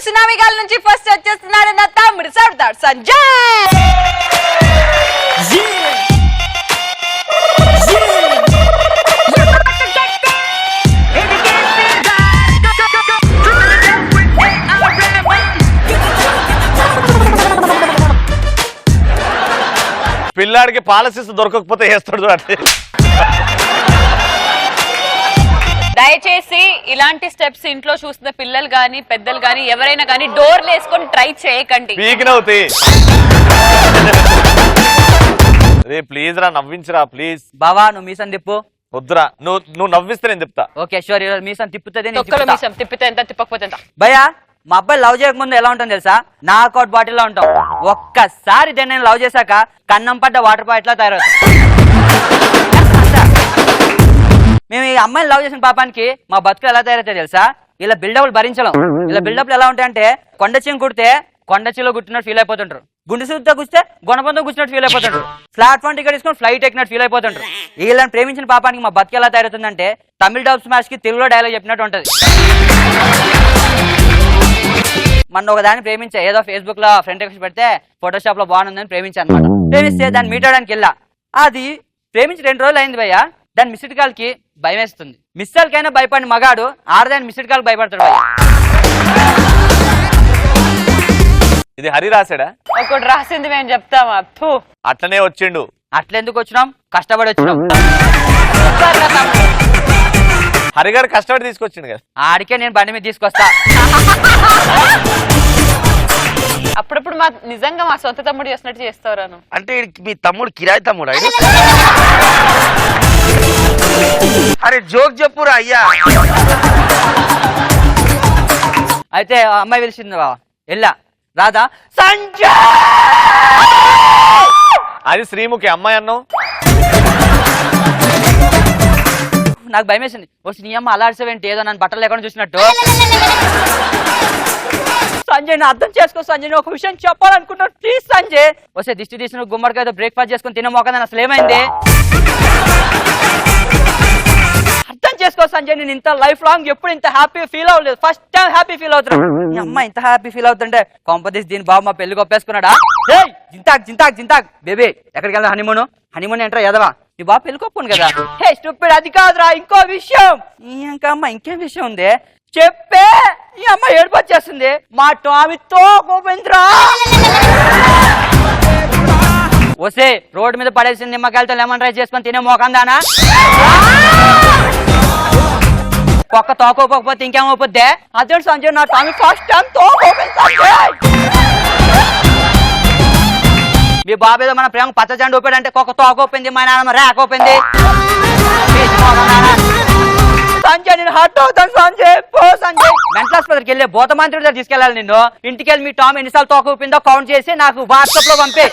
Tsunami గాల నుంచి first వచ్చేస్తున్నాడు నా తమ్ముడు సర్దార్ సంజయ్. పిల్లాడికి పాలసీస్ దొరకకపోతే వేస్తాడు చూడండి. దయచేసి ఇలాంటి స్టెప్స్ ఇంట్లో చూస్తున్న పిల్లలు గాని పెద్దలు గాని ఎవరైనా గాని డోర్లు వేసుకొని ట్రై చేయకండి. పీకినవుతాయి. రే ప్లీజ్ రా నవ్వించరా ప్లీజ్. బావా నువ్వు మీసం తిప్పు. వద్దురా నువ్వు నవ్విస్తే నేను చెప్తా. ఓకే షూర్ మీసం తిప్పుతుంది. మీసం తిప్పితే ఎంత తిప్పకపోతే ఎంత. భయ్యా మా అబ్బాయి లవ్ చేయకముందు ఎలా ఉంటుంది తెలుసా? నాకౌట్ బాటిల్ లో ఉంటాం. ఒక్కసారి నేను లవ్ చేశాక కన్నం పడ్డ వాటర్ బాటిల్ తయారవుతాం. మేము ఈ అమ్మాయిని లవ్ చేసిన పాపానికి మా బతుకులు ఎలా తయారవుతాయి తెలుసా? ఇలా బిల్డప్లు భరించలేం. ఇలా బిల్డప్లు ఎలా ఉంటాయంటే కొండ చీమ కుడితే కొండ చీలో గుట్టినట్టు ఫీల్ అయిపోతుంటారు. గుండె సూదితో కూస్తే గుణపంతో కూర్చున్నట్టు ఫీల్ అయిపోతుంటారు. ప్లాట్ఫామ్ టికెట్ తీసుకొని ఫ్లైట్ ఎక్కినట్టు ఫీల్ అయిపోతుంటారు. వీళ్ళని ప్రేమించిన పాపానికి మా బతుకు ఎలా తయారవుతుందంటే తమిళ డబ్ స్మాష్ కి తెలుగులో డైలాగ్ చెప్పినట్టు ఉంటది. మన ఒక దాన్ని ప్రేమించా, ఏదో ఫేస్బుక్ లో ఫ్రెండ్ రిక్వెస్ట్ పెడితే ఫోటోషాప్ లో బాగుందని ప్రేమించాను అనమాట. ప్రేమిస్తే దాన్ని మీట్ అవడానికి వెళ్ళా. అది ప్రేమించి 2 రోజులు అయింది భయ్యా. దాని మిస్డ్ కాల్ కి భయం వేస్తుంది. మిస్ కాల్ కైనా భయపడిన మగాడు ఆడదాని మిస్డ్ కాల్ భయపడతాడు భయ్యా. ఇది హరి రాశాడా? ఒకటి రాసింది మేము చెప్తామా? అట్లనే వచ్చిండు. అట్లెందుకు వచ్చినాం? కష్టపడి వచ్చినాం. హరి గారు కష్టపడి తీసుకొచ్చిండు కదా. ఆడికే నేను బండి మీద తీసుకొస్తా. అప్పుడప్పుడు మా నిజంగా మా సొంత తమ్ముడు చేసినట్టు చేస్తాను. అంటే మీ తమ్ముడు కిరాయి తమ్ముడు? అరే జోక్ చెప్పురా అయ్యా. అయితే అమ్మాయి పిలిచింది బావా, వెళ్ళా. రాదా సంజయ్ అది శ్రీముఖి అమ్మాయి అన్నావు. నాకు భయం వేసింది. వచ్చి నీ అమ్మ అలాడ్సేవేంటి, ఏదో నన్ను బట్టలు లేకుండా చూసినట్టు. సంజయ్ నా అర్థం చేసుకో సంజయ్, ఒక విషయం చెప్పాలనుకుంటున్నాను ప్లీజ్ సంజయ్. వస్తే దిష్టి తీసిన గుమ్మడికాయ బ్రేక్ఫాస్ట్ చేసుకుని తినే మోకదని అసలు ఏమైంది? అర్థం చేసుకో సంజయ్, నేను ఇంత లైఫ్ లాంగ్ ఎప్పుడు ఇంత హ్యాపీ ఫీల్ అవ్వలేదు. ఫస్ట్ టైం హ్యాపీ ఫీల్ అవుతున్నాను. మీ అమ్మ ఇంత హ్యాపీ ఫీల్ అవుతుంటే కొంపదీసి దీని బాబు మా పెళ్లి కొప్పేసుకున్నాడా? జింతాక్ జింతాక్ జింతాక్ బేబీ ఎక్కడికి వెళ్దా? హనీమూన్ హనీమూన్ ఏంట్రా ఎదవా? నీ బాబు పెళ్లి కొప్పును కదా. హే స్టూపిడ్, అది కాదురా ఇంకో విషయం. ఇంకా అమ్మ ఇంకేం విషయం ఉంది చెప్పే. ఈ అమ్మ ఏడుపు వచ్చేస్తుంది. మా టామీతో గోవింద్రా వస్తే రోడ్డు మీద పడేసిన నిమ్మకాయలతో లెమన్ రైస్ చేసుకొని తినే మోకందానా? ఒక్క తోకోపోకపోతే ఇంకేమవుద్దే? అదే సంజయ్ నా టామీ ఫస్ట్ టైం మీ బాబు ఏదో మన ప్రేమ పచ్చజెండు ఊపాడంటే ఒక్క తోకోపోయింది, మా నాన్న ర్యాక్ ఓపింది. సంజయ్ నేను హర్ట్ అవుతాను సంజయ్. పో సంజయ్. మెంటల్ ఆసుపత్రికి వెళ్ళి భూతమంత్రుడి దగ్గర తీసుకెళ్ళాలి నిన్ను. ఇంటికి వెళ్ళి మీ టామ్ ఎన్నిసార్లు తోక ఊపిందో కౌంట్ చేసి నాకు వాట్సాప్ లో పంపే.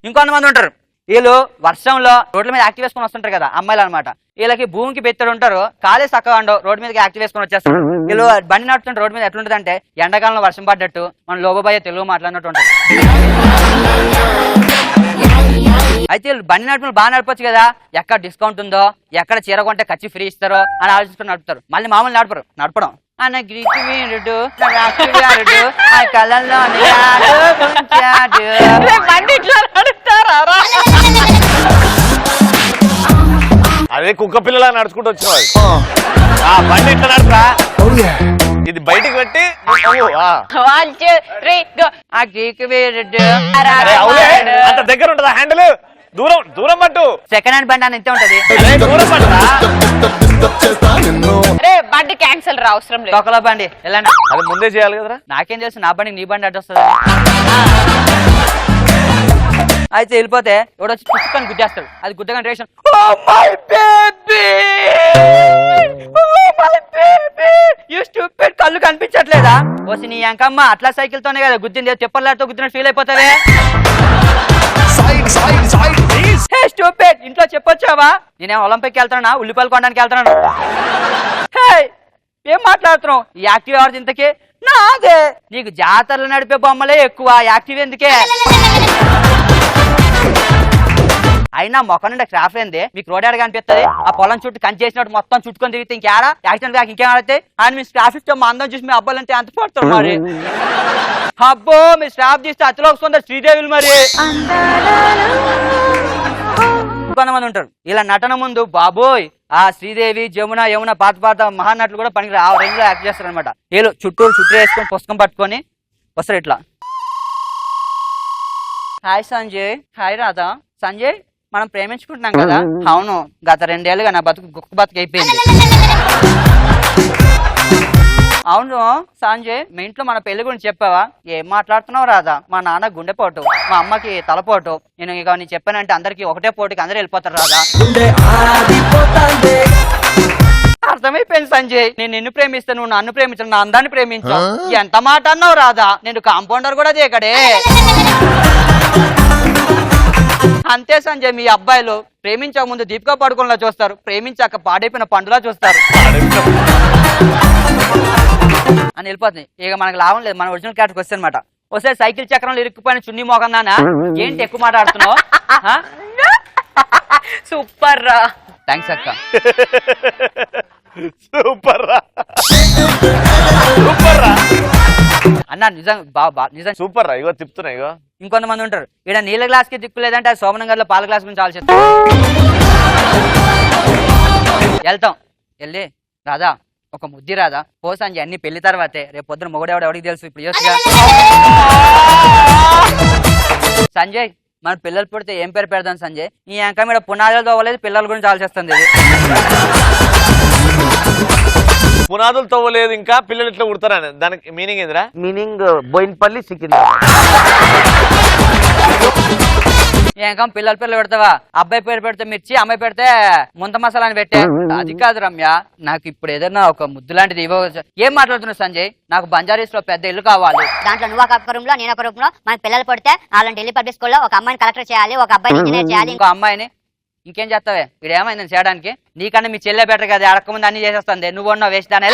ఇంకొంతమంది ఉంటారు, వీళ్ళు వర్షంలో రోడ్ల మీద యాక్టివ్ వేసుకొని వస్తుంటారు కదా అమ్మాయిలు అనమాట. వీళ్ళకి భూమికి బెత్తడు ఉంటారు, కాలేజ్ చక్కగా ఉండవు, రోడ్డు మీదకి యాక్టివ్ వేసుకొని వచ్చేస్తారు. వీళ్ళు బండి నడుతుంటే రోడ్డు మీద ఎట్లుంటది అంటే ఎండాకాలంలో వర్షం పడ్డట్టు మన లోబోబాయ తెలుగు మాట్లాడినట్టు ఉంటుంది. అయితే బండి నడుపులు బాగా నడపచ్చు కదా, ఎక్కడ డిస్కౌంట్ ఉందో, ఎక్కడ చీర కొంటే ఖర్చు ఫ్రీ ఇస్తారో అని ఆలోచించుకుని నడుపుతారు. మళ్ళీ మామూలు నడపడం అన్న గ్రీకి వీరుడు ఆ కళ్ళల్లో అదే కుక్క పిల్లలా నడుచుకుంటూ వచ్చిన బండి ఇట్లా నడుపురా. ఇది బయటికి పెట్టి అంత దగ్గర ఉంటదా హ్యాండిల్? దూరం దూరం పట్టు. సెకండ్ హ్యాండ్ బండి అని ఎంత ఉంటది? దూరం పట్టురా. బండి క్యాన్సల్ రా, అవసరం లేదు. ఒకలా బండి వెళ్ళండి. అది ముందే చేయాలి కదరా. నాకేం తెలుసు, నా బండి నీ బండి అడ్డు వస్తుంది. అయితే వెళ్ళిపోతే ఎవడో వచ్చి పుస్తకాన్ని గుద్దేస్తాడు. అది గుద్దగానే రేషన్ కళ్ళు కనిపించట్లేదా? వచ్చి నీ అంకమ్మ అట్లా సైకిల్ తోనే కదా గుద్దింది, చెప్పర్లాతో గుద్దినట్టు ఫీల్ అయిపోతావే. ఇంట్లో చెప్పొచ్చావా? నేనేం ఒలింపిక్ వెళ్తానా, ఉల్లిపాయలు కొనడానికి వెళ్తున్నాను. ఏం మాట్లాడుతున్నావు? ఈ యాక్టివ్ ఎవరిది ఇంతకీ? నాదే. నీకు జాతరలు నడిపే బొమ్మలే ఎక్కువ, యాక్టివ్ ఎందుకే? అయినా మొక్క నుండి క్రాఫ్ ఏంది మీకు రోడ్ ఆడ కనిపిస్తుంది ఆ పొలం చుట్టూ కంచి చేసినట్టు మొత్తం చుట్టుకొని తిరిగితే ఇంకేడా యాక్సిడెంట్ కాక ఇంకేం ఆడితే ఆయన మీ స్టాఫ్ ఇస్తే మా అందం చూసి మీ అబ్బాయిలు అంటే ఎంత పడతారు మరి అబ్బో మీ స్టాఫ్ తీస్తే అతిలో వస్తుంది శ్రీదేవిలు మరి కొంతమంది ఉంటారు ఇలా నటన ముందు బాబోయ్ ఆ శ్రీదేవి జమున యమున పాత మహానటులు కూడా పనికి ఆ రేంజ్ లో యాక్ట్ చేస్తారు అనమాట వీళ్ళు చుట్టూ వేసుకొని పుస్తకం పట్టుకొని వస్తారు ఇట్లా. హాయ్ సంజయ్. హాయ్ రాధా. సంజయ్ మనం ప్రేమించుకుంటున్నాం కదా. అవును గత 2 ఏళ్ళుగా నా బతుకు గుక్క బతుకు అయిపోయింది. అవును సంజయ్ మీ ఇంట్లో మన పెళ్లి గురించి చెప్పావా? ఏం మాట్లాడుతున్నావు రాధా? మా నాన్న గుండెపోటు, మా అమ్మకి తలపోటు. నేను ఇక నీ చెప్పానంటే అందరికి ఒకటే పోటీకి అందరూ వెళ్ళిపోతారు రాధా. అర్థమైపోయింది సంజయ్, నేను నిన్ను ప్రేమిస్తే నువ్వు నన్ను ప్రేమించను, నా అందాన్ని ప్రేమించావు. ఎంత మాట అన్నావు రాధా? నేను కాంపౌండర్ కూడా దేకడే. అంతే సంజయ్, మీ అబ్బాయిలు ప్రేమించక ముందు దీపికా పడుకునేలా చూస్తారు, ప్రేమించాక పాడైపోయిన పండులా చూస్తారు అని వెళ్ళిపోతుంది. ఇక మనకు లాభం లేదు, మన ఒరిజినల్ క్యారెక్టర్కి వస్తే అనమాట. వస్తే సైకిల్ చక్రంలో ఇరుక్కుపోయిన చున్నీ మోగందానా ఏంటి ఎక్కువ మాట్లాడుతున్నావు? సూపర్ రా. థ్యాంక్స్ అక్క. సూపర్ రా, సూపర్ రా అన్న నిజం నిజం సూపర్ రా. ఇగో తిప్పుతున్నా ఇగో. ఇంకొంతమంది ఉంటారు ఇక్కడ నీళ్ళ గ్లాస్ కి దిక్కు లేదంటే అది సోమనం గారిలో పాల గ్లాస్ గురించి ఆలోచిస్తాం. వెళ్తాం వెళ్ళి రాధా ఒక ముద్ది రాధా పో సంజయ్ అన్ని పెళ్లి తర్వాతే, రేపు పొద్దున మొగడెవడు ఎవడికి తెలుసు ఇప్పుడు చూసిగా. సంజయ్ మన పిల్లలు పుడితే ఏం పేరు పెడదాం సంజయ్? ఈ అంక మీద పునాదులు తోవలేదు, పిల్లల గురించి ఆలోచిస్తుంది ఇది. పునాదులు తవ్వలేదు ఇంకా పిల్లలు ఇట్లా కుడతారని దానికి మీనింగ్ ఏందిరా? మీనింగ్ బోయిన్పల్లి సికింద్రాబాద్. ఏం పిల్లల పేర్లు పెడతావా? అబ్బాయి పేరు పెడితే మిర్చి, అమ్మాయి పెడితే ముంత మసాలా అని పెట్టే. అది కాదు రమ్య, నాకు ఇప్పుడు ఏదైనా ఒక ముద్దు లాంటిది ఇవ్వవచ్చు. ఏం మాట్లాడుతున్నావు సంజయ్? నాకు బంజారీస్ లో పెద్ద ఇల్లు కావాలి. దాంట్లో నువ్వు ఒక రూమ్ లో నేను ఒక రూమ్ లో మనకు పిల్లలు పడితే అలాంటి ఢిల్లీ పబ్లిక్ స్కూల్లో ఒక అమ్మాయిని కలెక్టర్ చేయాలి, ఒక అబ్బాయిని ఇంజనీర్ చేయాలి. ఇంకో అమ్మాయిని ఇంకేం చేస్తావే? ఇక్కడ ఏమైందని చేయడానికి? నీకన్నా మీ చెల్లె బెటర్ కదా, అడక్క ముందు అన్ని చేసేస్తుంది. నువ్వు ఉన్నావు వేస్ట్ దాని